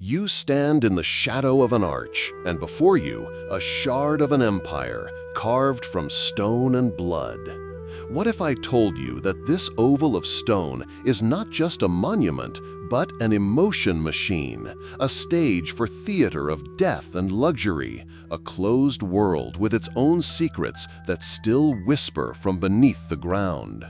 You stand in the shadow of an arch, and before you, a shard of an empire carved from stone and blood. What if I told you that this oval of stone is not just a monument, but an emotion machine, a stage for theater of death and luxury, a closed world with its own secrets that still whisper from beneath the ground?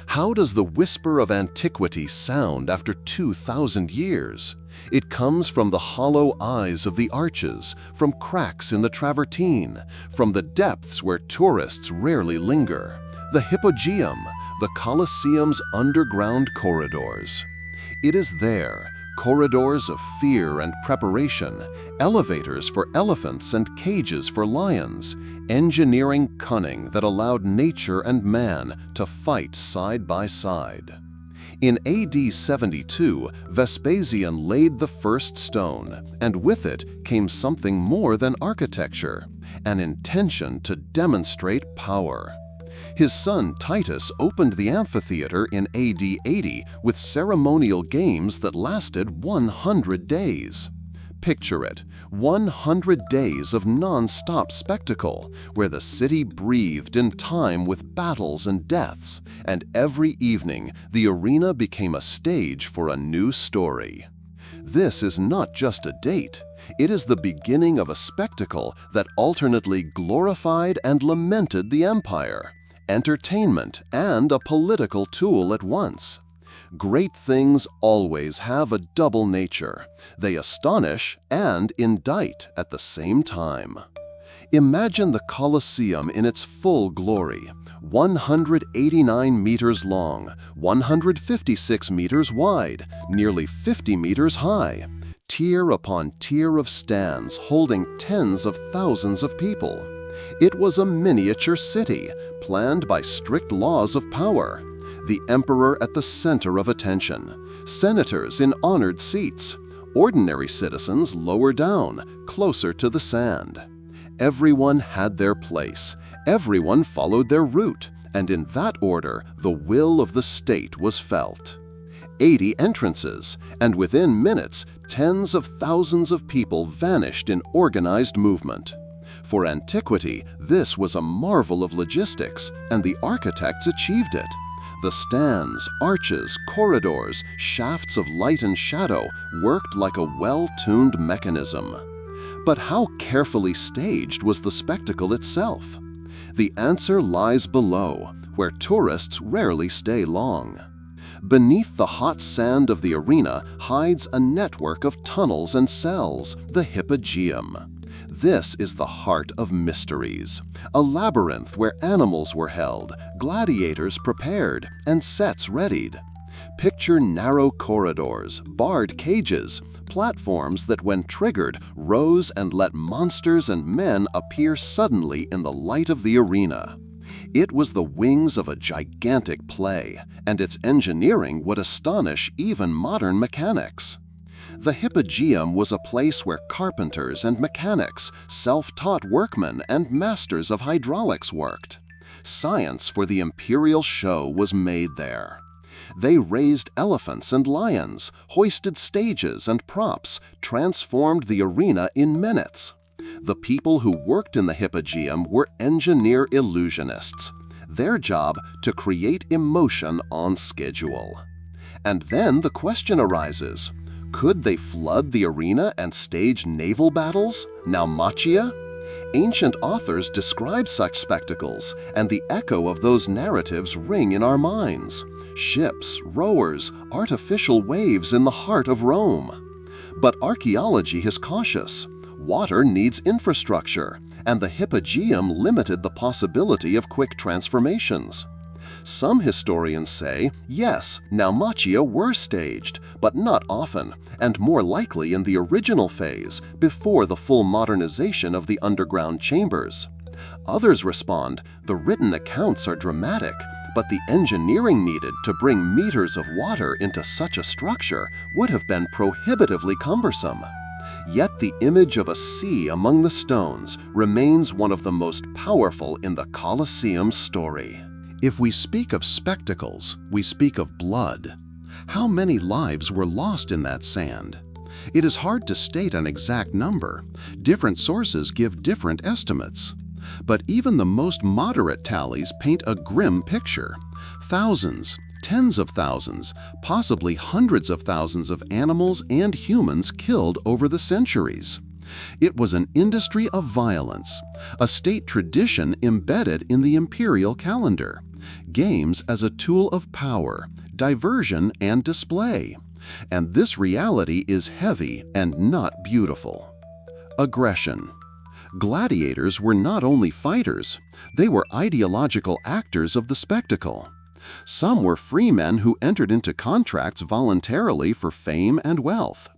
How does the whisper of antiquity sound after 2,000 years? It comes from the hollow eyes of the arches, from cracks in the travertine, from the depths where tourists rarely linger. The Hypogeum, the Colosseum's underground corridors. It is there, corridors of fear and preparation, elevators for elephants and cages for lions, engineering cunning that allowed nature and man to fight side by side. In AD 72, Vespasian laid the first stone, and with it came something more than architecture, an intention to demonstrate power. His son Titus opened the amphitheater in AD 80 with ceremonial games that lasted 100 days. Picture it, 100 days of non-stop spectacle, where the city breathed in time with battles and deaths, and every evening the arena became a stage for a new story. This is not just a date, it is the beginning of a spectacle that alternately glorified and lamented the empire, entertainment and a political tool at once. Great things always have a double nature. They astonish and indict at the same time. Imagine the Colosseum in its full glory, 189 meters long, 156 meters wide, nearly 50 meters high, tier upon tier of stands holding tens of thousands of people. It was a miniature city, planned by strict laws of power. The emperor at the center of attention, senators in honored seats, ordinary citizens lower down, closer to the sand. Everyone had their place, everyone followed their route, and in that order the will of the state was felt. 80 entrances, and within minutes tens of thousands of people vanished in organized movement. For antiquity, this was a marvel of logistics, and the architects achieved it. The stands, arches, corridors, shafts of light and shadow worked like a well-tuned mechanism. But how carefully staged was the spectacle itself? The answer lies below, where tourists rarely stay long. Beneath the hot sand of the arena hides a network of tunnels and cells, the Hypogeum. This is the heart of mysteries, a labyrinth where animals were held, gladiators prepared, and sets readied. Picture narrow corridors, barred cages, platforms that when triggered rose and let monsters and men appear suddenly in the light of the arena. It was the wings of a gigantic play, and its engineering would astonish even modern mechanics. The Hypogeum was a place where carpenters and mechanics, self-taught workmen and masters of hydraulics worked. Science for the imperial show was made there. They raised elephants and lions, hoisted stages and props, transformed the arena in minutes. The people who worked in the Hypogeum were engineer illusionists. Their job to create emotion on schedule. And then the question arises, could they flood the arena and stage naval battles, naumachia? Ancient authors describe such spectacles, and the echo of those narratives ring in our minds. Ships, rowers, artificial waves in the heart of Rome. But archaeology is cautious. Water needs infrastructure, and the Hypogeum limited the possibility of quick transformations. Some historians say, yes, naumachia were staged, but not often, and more likely in the original phase, before the full modernization of the underground chambers. Others respond, the written accounts are dramatic, but the engineering needed to bring meters of water into such a structure would have been prohibitively cumbersome. Yet the image of a sea among the stones remains one of the most powerful in the Colosseum story. If we speak of spectacles, we speak of blood. How many lives were lost in that sand? It is hard to state an exact number. Different sources give different estimates. But even the most moderate tallies paint a grim picture. Thousands, tens of thousands, possibly hundreds of thousands of animals and humans killed over the centuries. It was an industry of violence, a state tradition embedded in the imperial calendar, games as a tool of power, diversion, and display. And this reality is heavy and not beautiful. Aggression. Gladiators were not only fighters, they were ideological actors of the spectacle. Some were free men who entered into contracts voluntarily for fame and wealth.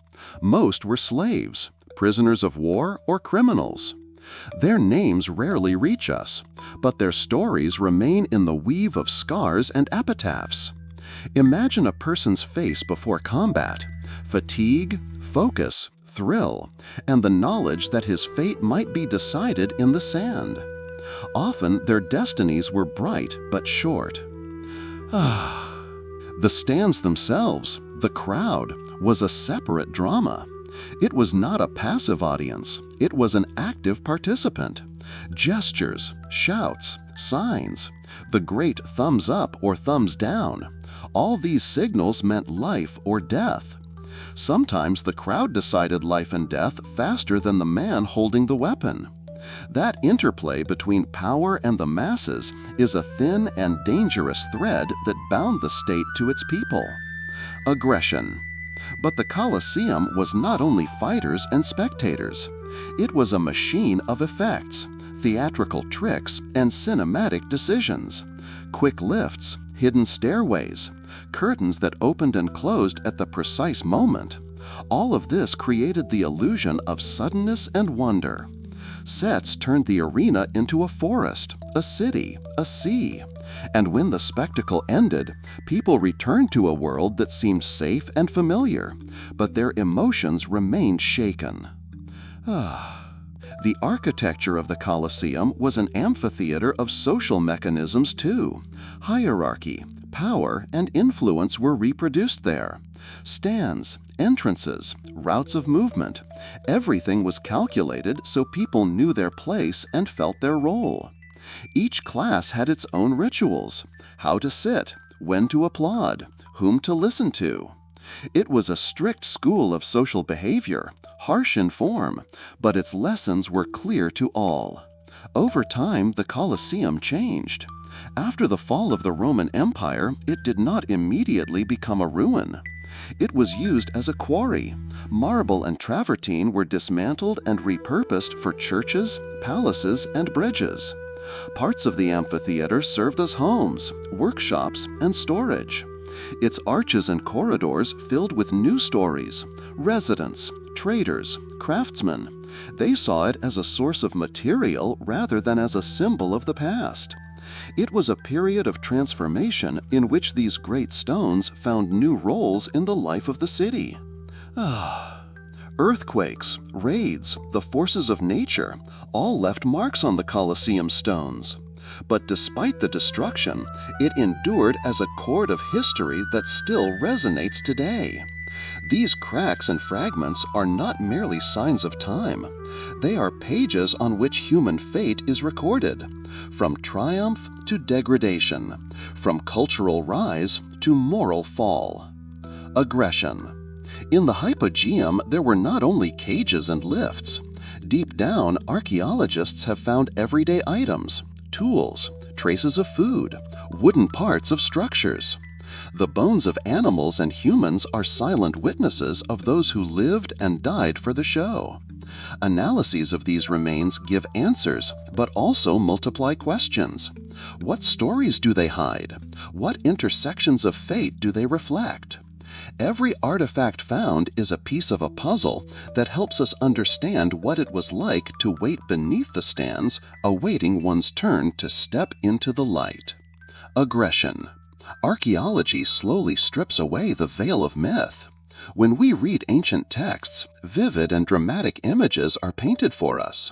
Most were slaves, prisoners of war, or criminals. Their names rarely reach us, but their stories remain in the weave of scars and epitaphs. Imagine a person's face before combat: fatigue, focus, thrill, and the knowledge that his fate might be decided in the sand. Often their destinies were bright but short. The stands themselves, the crowd, was a separate drama. It was not a passive audience, it was an active participant. Gestures, shouts, signs, the great thumbs up or thumbs down, all these signals meant life or death. Sometimes the crowd decided life and death faster than the man holding the weapon. That interplay between power and the masses is a thin and dangerous thread that bound the state to its people. Aggression. But the Colosseum was not only fighters and spectators. It was a machine of effects, theatrical tricks, and cinematic decisions. Quick lifts, hidden stairways, curtains that opened and closed at the precise moment. All of this created the illusion of suddenness and wonder. Sets turned the arena into a forest, a city, a sea. And when the spectacle ended, people returned to a world that seemed safe and familiar, but their emotions remained shaken. The architecture of the Colosseum was an amphitheater of social mechanisms too. Hierarchy, power, and influence were reproduced there. Stands, entrances, routes of movement. Everything was calculated so people knew their place and felt their role. Each class had its own rituals: how to sit, when to applaud, whom to listen to. It was a strict school of social behavior, harsh in form, but its lessons were clear to all. Over time, the Colosseum changed. After the fall of the Roman Empire, it did not immediately become a ruin. It was used as a quarry. Marble and travertine were dismantled and repurposed for churches, palaces, and bridges. Parts of the amphitheater served as homes, workshops, and storage. Its arches and corridors filled with new stories, residents, traders, craftsmen. They saw it as a source of material rather than as a symbol of the past. It was a period of transformation in which these great stones found new roles in the life of the city. Earthquakes, raids, the forces of nature all left marks on the Colosseum stones. But despite the destruction, it endured as a chord of history that still resonates today. These cracks and fragments are not merely signs of time. They are pages on which human fate is recorded, from triumph to degradation, from cultural rise to moral fall. Aggression. In the Hypogeum, there were not only cages and lifts. Deep down, archaeologists have found everyday items, tools, traces of food, wooden parts of structures. The bones of animals and humans are silent witnesses of those who lived and died for the show. Analyses of these remains give answers, but also multiply questions. What stories do they hide? What intersections of fate do they reflect? Every artifact found is a piece of a puzzle that helps us understand what it was like to wait beneath the stands, awaiting one's turn to step into the light. Aggression. Archaeology slowly strips away the veil of myth. When we read ancient texts, vivid and dramatic images are painted for us.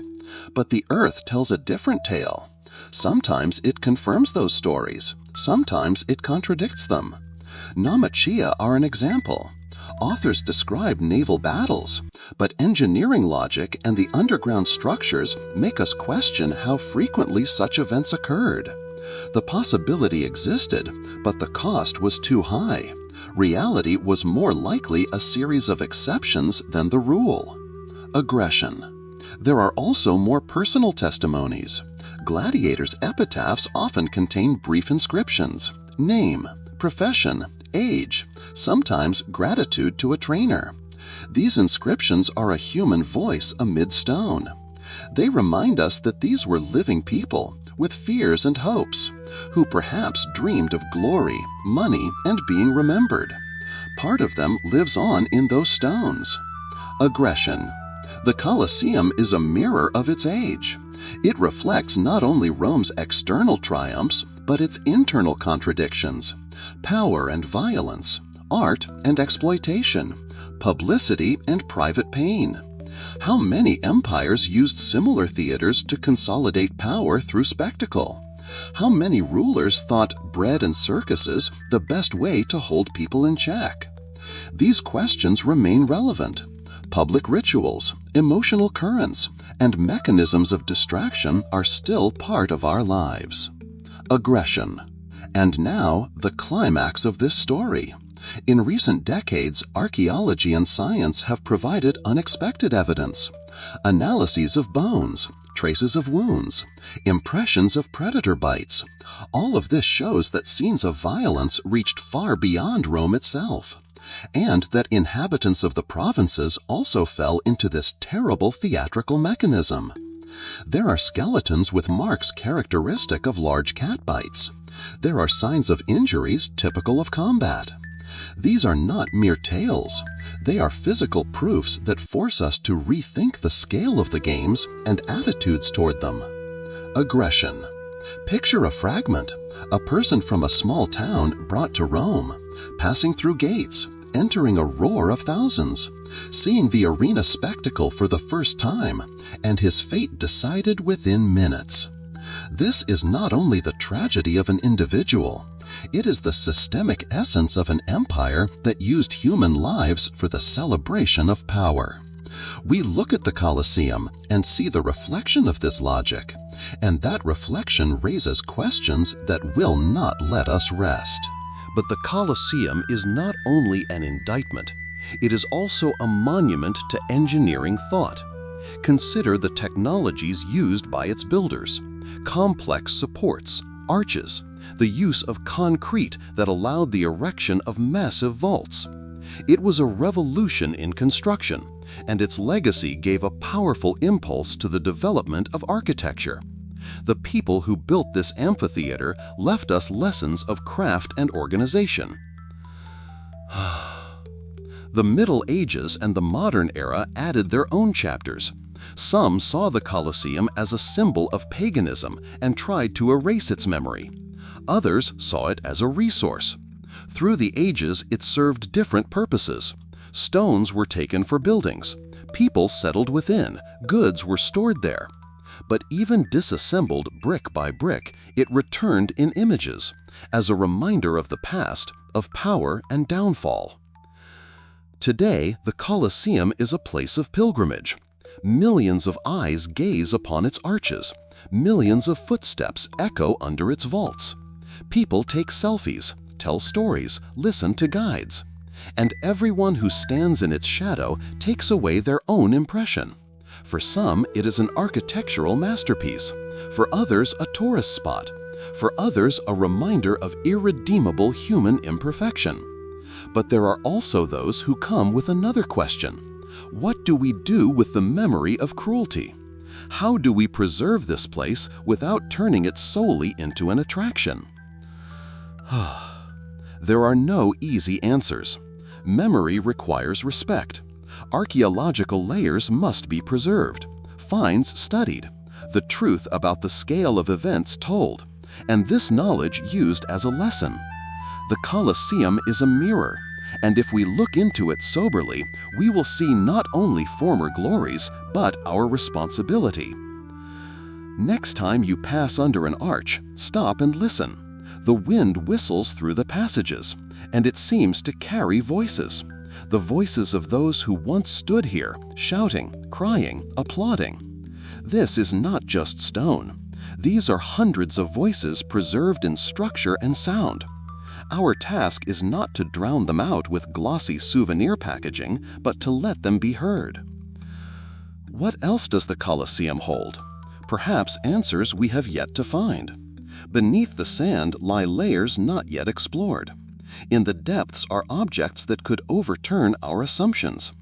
But the earth tells a different tale. Sometimes it confirms those stories, sometimes it contradicts them. Namachia are an example. Authors describe naval battles, but engineering logic and the underground structures make us question how frequently such events occurred. The possibility existed, but the cost was too high. Reality was more likely a series of exceptions than the rule. Aggression. There are also more personal testimonies. Gladiators' epitaphs often contain brief inscriptions: name, profession, age, sometimes gratitude to a trainer. These inscriptions are a human voice amid stone. They remind us that these were living people with fears and hopes, who perhaps dreamed of glory, money, and being remembered. Part of them lives on in those stones. Aggression. The Colosseum is a mirror of its age. It reflects not only Rome's external triumphs, but its internal contradictions: power and violence, art and exploitation, publicity and private pain. How many empires used similar theaters to consolidate power through spectacle? How many rulers thought bread and circuses the best way to hold people in check? These questions remain relevant. Public rituals, emotional currents, and mechanisms of distraction are still part of our lives. Aggression. And now, the climax of this story. In recent decades, archaeology and science have provided unexpected evidence. Analyses of bones, traces of wounds, impressions of predator bites. All of this shows that scenes of violence reached far beyond Rome itself, and that inhabitants of the provinces also fell into this terrible theatrical mechanism. There are skeletons with marks characteristic of large cat bites. There are signs of injuries typical of combat. These are not mere tales. They are physical proofs that force us to rethink the scale of the games and attitudes toward them. Aggression. Picture a fragment, a person from a small town brought to Rome, passing through gates, entering a roar of thousands, seeing the arena spectacle for the first time, and his fate decided within minutes. This is not only the tragedy of an individual, it is the systemic essence of an empire that used human lives for the celebration of power. We look at the Colosseum and see the reflection of this logic, and that reflection raises questions that will not let us rest. But the Colosseum is not only an indictment, it is also a monument to engineering thought. Consider the technologies used by its builders: complex supports, arches, the use of concrete that allowed the erection of massive vaults. It was a revolution in construction, and its legacy gave a powerful impulse to the development of architecture. The people who built this amphitheater left us lessons of craft and organization. The Middle Ages and the modern era added their own chapters. Some saw the Colosseum as a symbol of paganism and tried to erase its memory. Others saw it as a resource. Through the ages, it served different purposes. Stones were taken for buildings. People settled within. Goods were stored there. But even disassembled brick by brick, it returned in images, as a reminder of the past, of power and downfall. Today, the Colosseum is a place of pilgrimage. Millions of eyes gaze upon its arches. Millions of footsteps echo under its vaults. People take selfies, tell stories, listen to guides. And everyone who stands in its shadow takes away their own impression. For some, it is an architectural masterpiece. For others, a tourist spot. For others, a reminder of irredeemable human imperfection. But there are also those who come with another question. What do we do with the memory of cruelty? How do we preserve this place without turning it solely into an attraction? There are no easy answers. Memory requires respect. Archaeological layers must be preserved, finds studied, the truth about the scale of events told, and this knowledge used as a lesson. The Colosseum is a mirror, and if we look into it soberly, we will see not only former glories, but our responsibility. Next time you pass under an arch, stop and listen. The wind whistles through the passages, and it seems to carry voices. the voices of those who once stood here, shouting, crying, applauding. This is not just stone. These are hundreds of voices preserved in structure and sound. Our task is not to drown them out with glossy souvenir packaging, but to let them be heard. What else does the Colosseum hold? Perhaps answers we have yet to find. Beneath the sand lie layers not yet explored. In the depths are objects that could overturn our assumptions.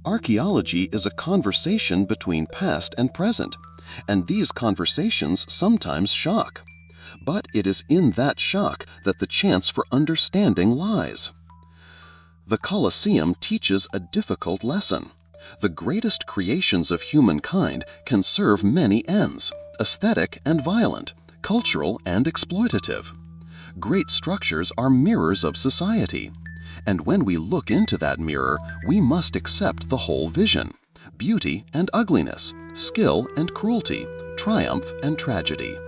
Archaeology is a conversation between past and present, and these conversations sometimes shock. But it is in that shock that the chance for understanding lies. The Colosseum teaches a difficult lesson. The greatest creations of humankind can serve many ends, aesthetic and violent, cultural and exploitative. Great structures are mirrors of society, and when we look into that mirror, we must accept the whole vision: beauty and ugliness, skill and cruelty, triumph and tragedy.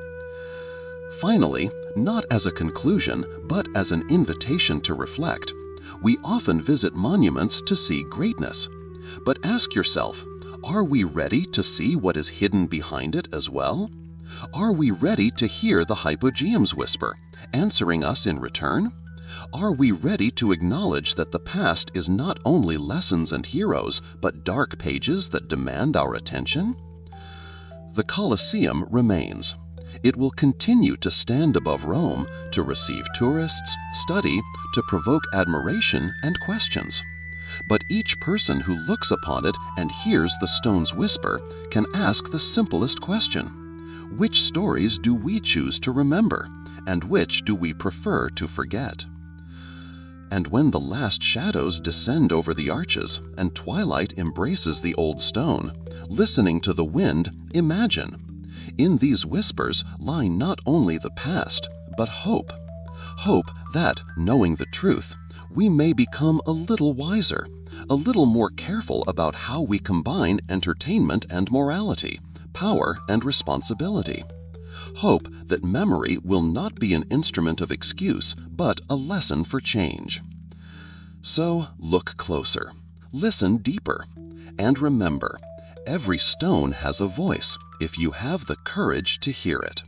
Finally, not as a conclusion, but as an invitation to reflect, we often visit monuments to see greatness. But ask yourself, are we ready to see what is hidden behind it as well? Are we ready to hear the Hypogeum's whisper, answering us in return? Are we ready to acknowledge that the past is not only lessons and heroes, but dark pages that demand our attention? The Colosseum remains. It will continue to stand above Rome, to receive tourists, study, to provoke admiration and questions. But each person who looks upon it and hears the stone's whisper can ask the simplest question: which stories do we choose to remember, and which do we prefer to forget? And when the last shadows descend over the arches and twilight embraces the old stone, listening to the wind, imagine. In these whispers lie not only the past, but hope. Hope that, knowing the truth, we may become a little wiser, a little more careful about how we combine entertainment and morality, power and responsibility. Hope that memory will not be an instrument of excuse, but a lesson for change. So look closer, listen deeper, and remember, every stone has a voice if you have the courage to hear it.